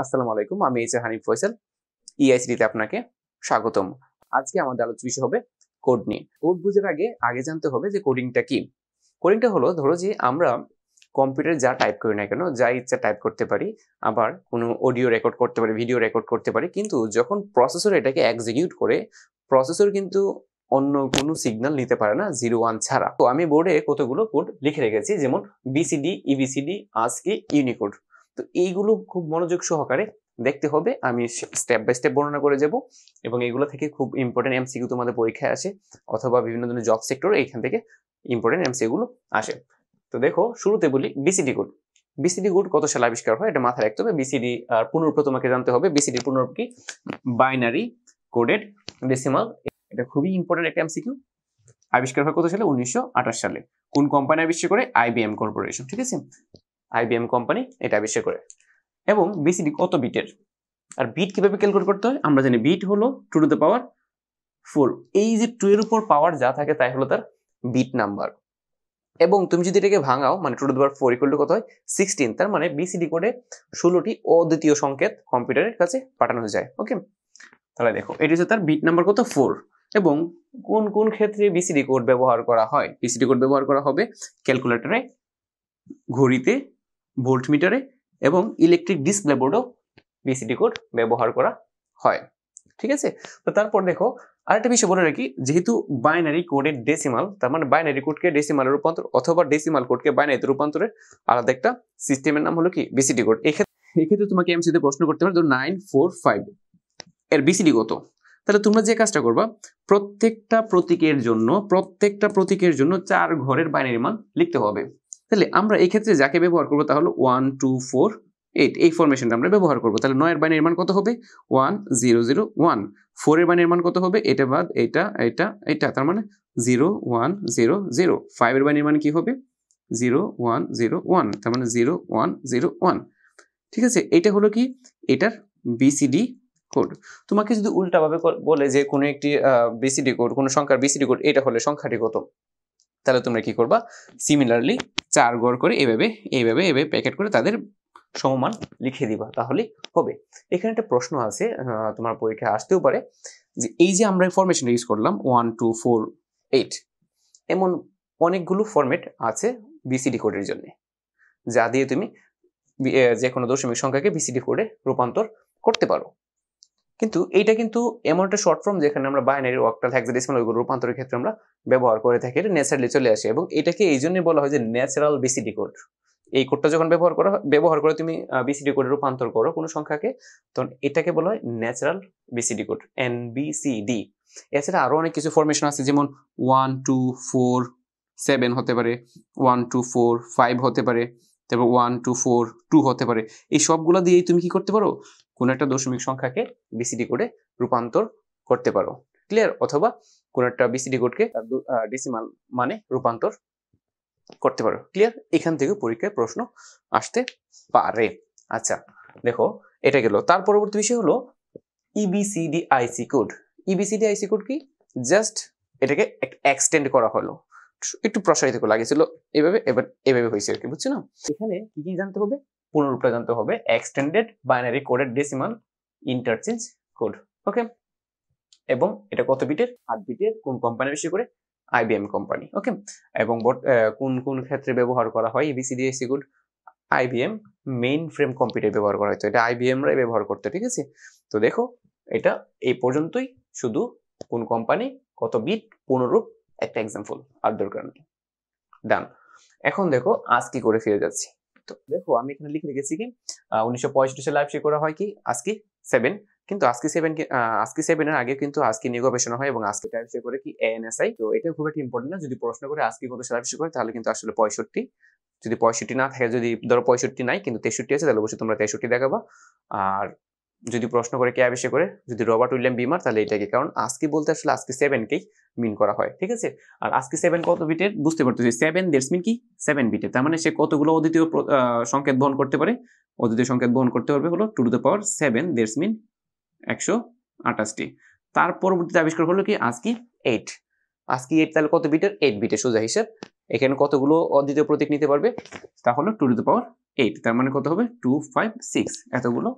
আসসালামু আলাইকুম, আমি হানিফ ফয়সাল। ইআইসিটি তে আপনাকে স্বাগতম। আজকে আমাদের আলোচ্য বিষয় হবে কোড নিয়ে। কোড বুঝার আগে জানতে হবে যে কোডিংটা কি। কোডিংটা হলো, ধরো যে আমরা কম্পিউটারে যা টাইপ করি না কেন, যা ইচ্ছা টাইপ করতে পারি, আবার কোনো অডিও রেকর্ড করতে পারি, ভিডিও রেকর্ড করতে পারি, কিন্তু যখন প্রসেসর এটাকে এক্সিকিউট করে, প্রসেসর কিন্তু অন্য কোনো সিগন্যাল নিতে পারে না 0-1 ছাড়া। তো আমি বোর্ডে কতগুলো কোড লিখে রেখেছি, যেমন বিসিডি, ইবিসিডি, আস্কি, ইউনিকোড। তো এইগুলো খুব মনোযোগ সহকারে দেখতে হবে। আমি স্টেপ বাই স্টেপ বর্ণনা করে যাব, এবং এগুলো থেকে খুব ইম্পর্টেন্ট এমসিকিউ তোমাদের পরীক্ষায় আসে, অথবা বিভিন্ন ধরনের জব সেক্টর এইখান থেকে ইম্পর্টেন্ট এমসিকিউ গুলো আসে। তো দেখো, শুরুতে বলি বিসিডি কোড। বিসিডি কোড কত সালে আবিষ্কার হয় এটা মাথায় রাখতে হবে। বিসিডি আর পুনরূপ তোমাকে জানতে হবে। বিসিডি পুনরূপ কি? Binary coded decimal. এটা খুবই ইম্পর্টেন্ট একটা এমসিকিউ। আবিষ্কার হয় কত সালে? 1928 সালে। কোন কোম্পানি আবিষ্কার করে? IBM corporation. ঠিক আছে, আইবিএম কোম্পানি এটা আবিষ্কার করে। এবং বিসিডি কত বিটের? আর বিট কিভাবে ক্যালকুলেট করতে হয় আমরা জানি। বিট হলো 2 টু দ্য পাওয়ার 4। এই যে 2 এর উপর পাওয়ার যা থাকে তাই হলো তার বিট নাম্বার। এবং তুমি যদি এটাকে ভাঙাও, মানে 2 to the power 4 equal to কত হয়? 16। তার মানে বিসিডি কোডে 16টি অদ্বিতীয় সংকেত কম্পিউটারের কাছে পাঠানো যায়। ওকে, তাহলে দেখো এটি হচ্ছে তার বিট নাম্বার কত? 4। এবং কোন কোন ক্ষেত্রে বিসিডি কোড ব্যবহার করা হয়? বিসিডি কোড ব্যবহার করা হবে ক্যালকুলেটরে, ঘড়িতে, ভোল্টমিটারে, এবং ইলেকট্রিক ডিসপ্লে বোর্ডও বিসিডি কোড ব্যবহার করা হয়। ঠিক আছে, তো তারপর দেখো আরেকটা বিষয় বলে রাখি, যেহেতু বাইনারি কোডের ডেসিমাল, তার মানে বাইনারি কোডকে ডেসিমালে রূপান্তর অথবা ডেসিমাল কোডকে বাইনারিতে রূপান্তরের আলাদা একটা সিস্টেমের নাম হলো কি? BCD code. এক্ষেত্রে তোমাকে এমসিতে প্রশ্ন করতে পারে, 945 এর বিসিডি কত? তাহলে তোমরা যে কাজটা করবা, প্রত্যেকটা প্রতীকের জন্য 4 ঘরের বাইনারি মান লিখতে হবে। তাহলে আমরা এই ক্ষেত্রে যাকে ব্যবহার করবো তা হলো 1 2 4 8, এই ফরমেশনটা আমরা ব্যবহার করবো। তাহলে 9 এর বাইনারি মান কত হবে? 1 0 0 1। 4 এর বাইনারি মান কত হবে? এটা বাদ এটা এটা এটা, তার মানে 0 1 0 0। 5 এর বাইনারি মান কি হবে? 0 1 0 1, তার মানে 0 1 0 1। ঠিক আছে, এটা হলো কি? এটার বিসিডি কোড। তোমাকে যদি উল্টাভাবে বলে যে কোনো একটি বিসিডি কোড, কোনো সংখ্যার বিসিডি কোড এটা হলে সংখ্যাটি কত, তাহলে তোমরা কি করবা? সিমিলারলি 4 গড় করে এভাবে এভাবে এভাবে প্যাকেট করে তাদের সমমান লিখে দিবা, তাহলে হবে। এখানে একটা প্রশ্ন আছে, তোমার পরীক্ষায় আসতেও পারে, যে এই যে আমরা ফরমেশন ইউজ করলাম 1 2 4 8, এমন অনেকগুলো ফরম্যাট আছে বিসিডি কোডের জন্য, যা দিয়ে তুমি যে কোনো দশমিক সংখ্যাকে বিসিডি কোডে রূপান্তর করতে পারো। কিন্তু এইটা কিন্তু এমন একটা শর্ট ফর্ম যেখানে আমরা বাইনারি, অক্টাল, হেক্সাডেসিমাল ওইগুলো রূপান্তরের ক্ষেত্রে আমরা ব্যবহার করে থাকি। এটা ন্যাচারালি চলে আসে, এবং এটাকে এই জন্যই বলা হয় যে ন্যাচারাল বিসিডি কোড। এই কোডটা যখন ব্যবহার করে তুমি বিসিডি কোডে রূপান্তর করো কোনো সংখ্যাকে, তখন এটাকে বলা হয় ন্যাচারাল বিসিডি কোড, এনবিসিডি। এছাড়া আরো অনেক কিছু ফরমেশন আছে, যেমন 1 2 4 7 হতে পারে, 1 2 4 5 হতে পারে, তারপর 1 2 4 2 হতে পারে। এই সবগুলো দিয়েই তুমি কি করতে পারো? কোনো একটা দশমিক সংখ্যাকে বিসিডি কোডে রূপান্তর করতে পারো। ক্লিয়ার? অথবা কোনো একটা বিসিডি কোডকে ডেসিমাল মানে রূপান্তর করতে পারো। ক্লিয়ার? এখান থেকে পরীক্ষায় প্রশ্ন আসতে পারে। আচ্ছা, দেখো এটা গেল। তার পরবর্তী বিষয় হলো ইবিসিডি আইসি কোড। ইবিসিডি আইসি কোড কি? জাস্ট এটাকে এক্সটেন্ড করা হলো, একটু প্রসারিত করে লাগিয়েছিল এভাবে, এবার এভাবে হয়েছে আর কি, বুঝছো না? এখানে কি কি জানতে হবে? পুনরূপটা জানতে হবে, এক্সটেন্ডেড বাইনারি কোডের ডেসিমাল ইন্টারচেঞ্জ কোড। ওকে, এবং এটা কত বিটের? 8 বিটের। কোন কোম্পানি বেশি করে? IBM company. ওকে, এবং কোন কোন ক্ষেত্রে ব্যবহার করা হয় EBCDIC code? IBM mainframe computer ব্যবহার করা হতো, এটা আইবিএম রাই ব্যবহার করতে। ঠিক আছে, তো দেখো এটা এই পর্যন্তই। শুধু কোন কোম্পানি, কত বিট, পুনরূপ, একটা এক্সাম্পল, আর দরকার নেই। ডান। এখন দেখো আজকি করে ফিরে যাচ্ছি। তো দেখো আমি এখানে লিখে রেখেছি কি 1965 সালে আবিষ্কার করা হয় কি আজকি 7। কিন্তু আজকি 7 এর আগে কিন্তু আজকি নিয়ে গবেষণা হয়, এবং আজকি আবিষ্কার করে কি এএনএসআই। তো এটা খুব একটা ইম্পর্টেন্ট না, যদি প্রশ্ন করে আজকি কত সালে আবিষ্কার করে, তাহলে কিন্তু আসলে 65। যদি 65 না থাকে, যদি ধরো 65 নাই কিন্তু 63 আছে, তাহলে অবশ্যই তোমরা 63 দেখাবা। আর যদি প্রশ্ন করে কে আবিষ্কার করে, যদি রবার্ট উইলিয়াম বিমার, তাহলে এটাকে, কারণ আজকি বলতে আসলে আজকি 7 কেই মিন করা হয়। ঠিক আছে, আর আজকে 7 কত বিটের বুঝতে পারতেছি। 7 দ্যাটস মিন কি 7 বিটের, তার মানে সে কতগুলো অদ্বিতীয় সংকেত বহন করতে পারে? অদ্বিতীয় সংকেত বহন করতে পারবে হলো 2 to the power 7, that's mean 128টি। তার পরবর্তীতে আবিষ্কার হলো কি আজকি 8। আজকি 8 তাহলে কত বিটের? 8 বিটের, সোজা হিসাব। এখানে কতগুলো অদ্বিতীয় প্রতীক নিতে পারবে? তা হলো 2 টু দ্য পাওয়ার 8, তার মানে কত হবে? 256, এতগুলো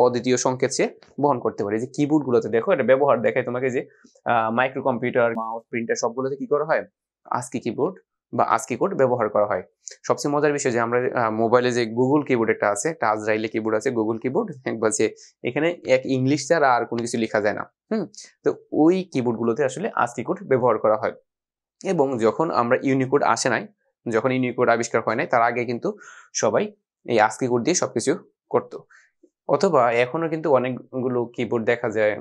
অদ্বিতীয় সংকেত সে বহন করতে পারে। যে কিবোর্ড গুলোতে দেখো এটা ব্যবহার দেখায় তোমাকে, যে মাইক্রো কম্পিউটার, মাউস, প্রিন্টার সবগুলোতে কি করা হয়, ASCII কিবোর্ড বা ASCII কোড ব্যবহার করা হয়। সবচেয়ে মজার বিষয় যে আমরা মোবাইলে যে গুগল কিবোর্ড একটা আছে, একটা আজরাইলে কিবোর্ড আছে, গুগল কিবোর্ড, একবার যে এখানে এক ইংলিশ ছাড়া আর কোনো কিছু লেখা যায় না। তো ওই কিবোর্ড গুলোতে আসলে ASCII কোড ব্যবহার করা হয়। এবং যখন আমরা ইউনিকোড আসে নাই, যখন ইউনিকোড আবিষ্কার হয় নাই, তার আগে কিন্তু সবাই এই ASCII কোড দিয়ে সবকিছু করতো। অথবা এখনো কিন্তু অনেকগুলো কিবোর্ড দেখা যায়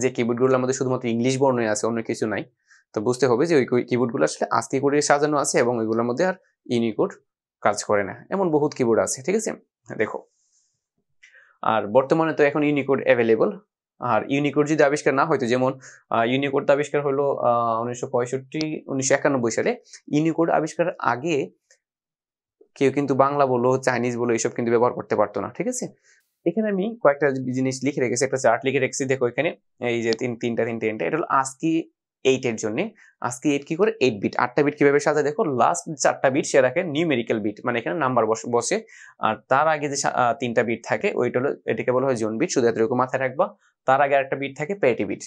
যে কিবোর্ডগুলোর মধ্যে শুধুমাত্র ইংলিশ বর্ণই আছে, অন্য কিছু নাই। তো বুঝতে হবে যে ওই কিবোর্ডগুলো আসলে ASCII কোডে সাজানো আছে এবং ওইগুলোর মধ্যে আর ইউনিকোড কাজ করে না। এমন বহুত কিবোর্ড আছে, ঠিক আছে, দেখো। আর বর্তমানে তো এখন ইউনিকোড অ্যাভেলেবল। আর ইউনিকোড যদি আবিষ্কার না হয়তো, যেমন ইউনিকোড আবিষ্কার হলো 1991 সালে। ইউনিকোড আবিষ্কারের আগে কেউ কিন্তু বাংলা বলো, চাইনিজ বলো, এসব কিন্তু ব্যবহার করতে পারতো না, ঠিক আছে। এখানে আমি কয়েকটা জিনিস লিখে রেখেছি, একটা চার্ট লিখে রেখেছি, দেখো এখানে এই যে তিনটা এটা হলো ASCII 8 এর জন্য। ASCII 8 কি করে 8 বিট, 8টা বিট কিভাবে সাজায় দেখো, লাস্ট 4টা বিট সে রাখে নিউমেরিক্যাল বিট, মানে এখানে নাম্বার বসে। আর তার আগে যে 3টা বিট থাকে ওইটা হলো, এটাকে বলা হয় জোন বিট, শুধু এতটুকু মাথায় রাখবা। তার আগে একটা বিট থাকে পেরিটি বিট।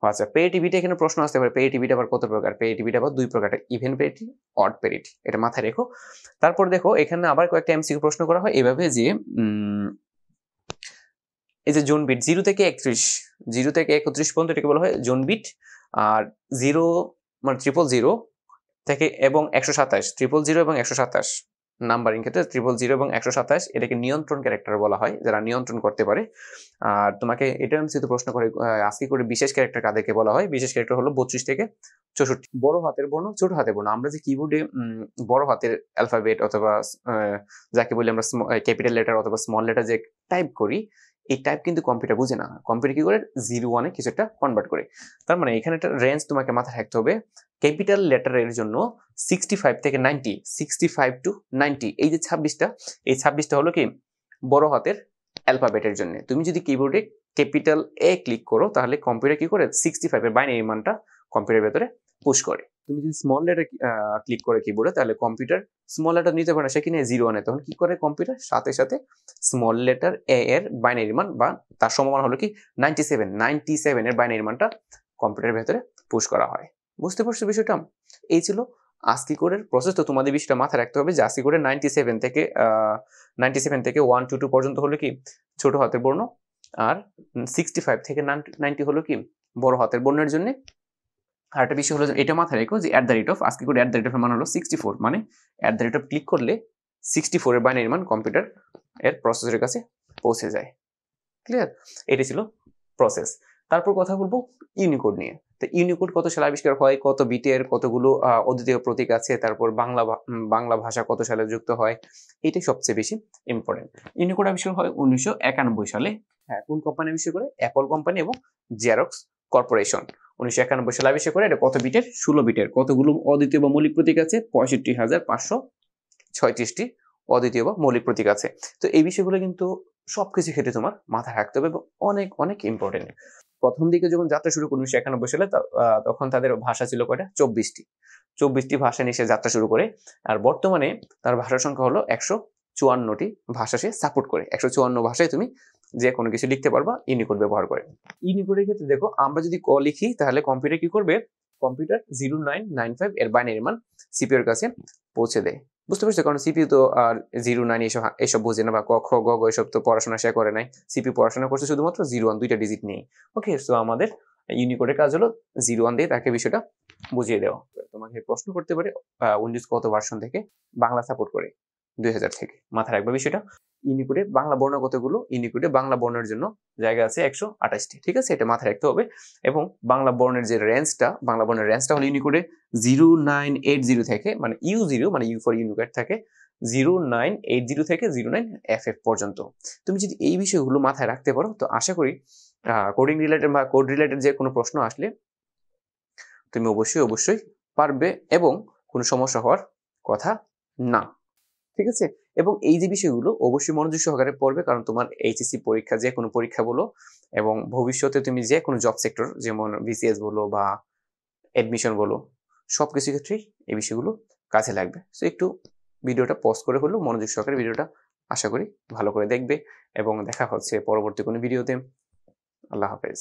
আচ্ছা, পেরিটি বিটে এখানে প্রশ্ন আসতে পারে, পেরিটি বিট আবার কত প্রকার? পেরিটি বিট আবার 2 প্রকার, ইভেন পেরিটি, অড পেরিটি, এটা মাথায় রেখো। তারপর দেখো এখানে আবার কয়েকটা এমসিকিউ প্রশ্ন করা হয় এভাবে, যে এই যে জোন বিট 0 থেকে 31 পর্যন্ত, এটাকে বলা হয় জোন বিট। আর 0 মানে 000 থেকে এবং 127, 000 এবং 127 নাম্বারিং ক্ষেত্রে 000 এবং 127 এটাকে নিয়ন্ত্রণ ক্যারেক্টার বলা হয়, যারা নিয়ন্ত্রণ করতে পারে। আর তোমাকে এটা এমসিকিউ প্রশ্ন করে ASCII করে বিশেষ ক্যারেক্টার কাদেরকে বলা হয়? বিশেষ ক্যারেক্টার হলো 32 থেকে 64 বড় হাতের বর্ণ, ছোট হাতের বর্ণ। আমরা যে কিবোর্ডে বড় হাতের অ্যালফাবেট অথবা যাকে বলি আমরা ক্যাপিটাল লেটার অথবা স্মল লেটার যে টাইপ করি, এই টাইপ কিন্তু কম্পিউটার বুঝে না। কম্পিউটার কি করে 0-1 কিছু একটা কনভার্ট করে। তার মানে এখানে একটা রেঞ্জ তোমাকে মাথায় রাখতে হবে। ক্যাপিটাল লেটারের জন্য 65 থেকে 90, 65 টু 90, এই যে 26টা, এই 26টা হলো কি বড় হাতের অ্যালফাবেটের জন্য। তুমি যদি কিবোর্ডে ক্যাপিটাল এ ক্লিক করো তাহলে কম্পিউটার কি করে 65 এর বাইনারি মানটা কম্পিউটারের ভেতরে পুশ করে। তুমি যদি স্মল লেটার ক্লিক করে কিবোর্ডে, তাহলে কম্পিউটার স্মল লেটার নিতে পারে না, সে কিনে 0-1, তখন কি করে কম্পিউটার সাথে সাথে স্মল লেটার এ এর বাইনারি মান বা তার সমমান হলো কি 97 এর বাইনারি মানটা কম্পিউটারের ভেতরে পুশ করা হয়। বুঝতে পারছো বিষয়টা? এই ছিল ASCII কোডের প্রসেস। তো তোমাদের বিষয়টা মাথায় রাখতে হবে যে ASCII কোডের 97 থেকে 1 to 2 পর্যন্ত হলো কি ছোট হাতের বর্ণ, আর 65 থেকে 90 হলো কি বড় হাতের বর্ণের জন্য। আর একটা বিষয় হলো এটা মাথায় রেখো যে ASCII কোড @ এর মান হলো 64, মানে ক্লিক করলে 64 এর বাইনারি মান কম্পিউটার এর প্রসেসরের কাছে পৌঁছে যায়। ক্লিয়ার? এটা ছিল প্রসেস। তারপর কথা বলবো ইউনিকোড নিয়ে। তো ইউনিকোড কত সালে আবিষ্কার হয়, কত বিটের, কতগুলো অদ্বিতীয় প্রতীক আছে, তারপর বাংলা ভাষা কত সালে যুক্ত হয়, এটাই সবচেয়ে বেশি ইম্পর্টেন্ট। ইউনিকোড আবিষ্কার হয় 1991 সালে। হ্যাঁ, কোন কোম্পানি আবিষ্কার করে? অ্যাপল কোম্পানি এবং জেরক্স কর্পোরেশন 1991 সালে আবিষ্কার করে। এটা কত বিটের? 16 বিটের। কতগুলো অদ্বিতীয় বা মৌলিক প্রতীক আছে? 65,536টি অদ্বিতীয় বা মৌলিক প্রতীক আছে। তো এই বিষয়গুলো কিন্তু সবকিছু ক্ষেত্রে তোমার মাথায় রাখতে হবে এবং অনেক অনেক ইম্পর্টেন্ট। প্রথম দিকে যখন যাত্রা শুরু করে 1991 সালে, তখন তাদের ভাষা ছিল কয়টা? 24টি ভাষা নিয়ে সে যাত্রা শুরু করে। আর বর্তমানে তার ভাষার সংখ্যা হলো 154টি ভাষা সে সাপোর্ট করে। 154 ভাষায় তুমি যে কোনো কিছু লিখতে পারবা ইউনিকোড ব্যবহার করে। ইউনিকোডের ক্ষেত্রে দেখো, আমরা যদি ক লিখি তাহলে কম্পিউটার কি করবে? কম্পিউটার 0995 এর বাইনারি মান সিপিইউ এর কাছে পৌঁছে দেয়। বুঝতে পারছো? কারণ সিপিইউ তো আর 09 এসব বোঝে না, বা ক খ গ ঘ এসব তো পড়াশোনা সে করে নাই। সিপিইউ পড়াশোনা করছে শুধুমাত্র 01, 2টা ডিজিট নিয়ে। ওকে, সো আমাদের ইউনিকোডের কাজ হলো 01 দিয়ে তাকে বিষয়টা বুঝিয়ে দেওয়া। তোমাকে প্রশ্ন করতে পারে উইন্ডোজ কত ভার্সন থেকে বাংলা সাপোর্ট করে? 2000 থেকে। মাথায় রাখবে বিষয়টা। ইউনিকোডে বাংলা বর্ণ কতগুলো? ইউনিকোডে বাংলা বর্ণের জন্য জায়গা আছে 128টি, ঠিক আছে, এটা মাথায় রাখতে হবে। এবং বাংলা বর্ণের যে বাংলা বর্ণের রেঞ্জটা হলো ইউনিকোডে 0980 থেকে, মানে U0 মানে ইউ ফর ইউনিকোড থাকে 0980 থেকে 09FF পর্যন্ত। তুমি যদি এই বিষয়গুলো মাথায় রাখতে পারো, তো আশা করি কোডিং রিলেটেড বা কোড রিলেটেড যে কোনো প্রশ্ন আসলে তুমি অবশ্যই পারবে এবং কোনো সমস্যা হওয়ার কথা না, ঠিক আছে। এবং এই যে বিষয়গুলো অবশ্যই মনোযোগ সহকারে পড়বে, কারণ তোমার এইচএসসি পরীক্ষা, যে কোনো পরীক্ষা বলো, এবং ভবিষ্যতে তুমি যে কোনো জব সেক্টর যেমন বিসিএস বলো বা অ্যাডমিশন বলো, সবকিছু ক্ষেত্রেই এই বিষয়গুলো কাজে লাগবে। সো একটু ভিডিওটা পজ করে হলেও মনোযোগ সহকারে ভিডিওটা আশা করি ভালো করে দেখবে এবং দেখা হচ্ছে পরবর্তী কোনো ভিডিওতে। আল্লাহ হাফেজ।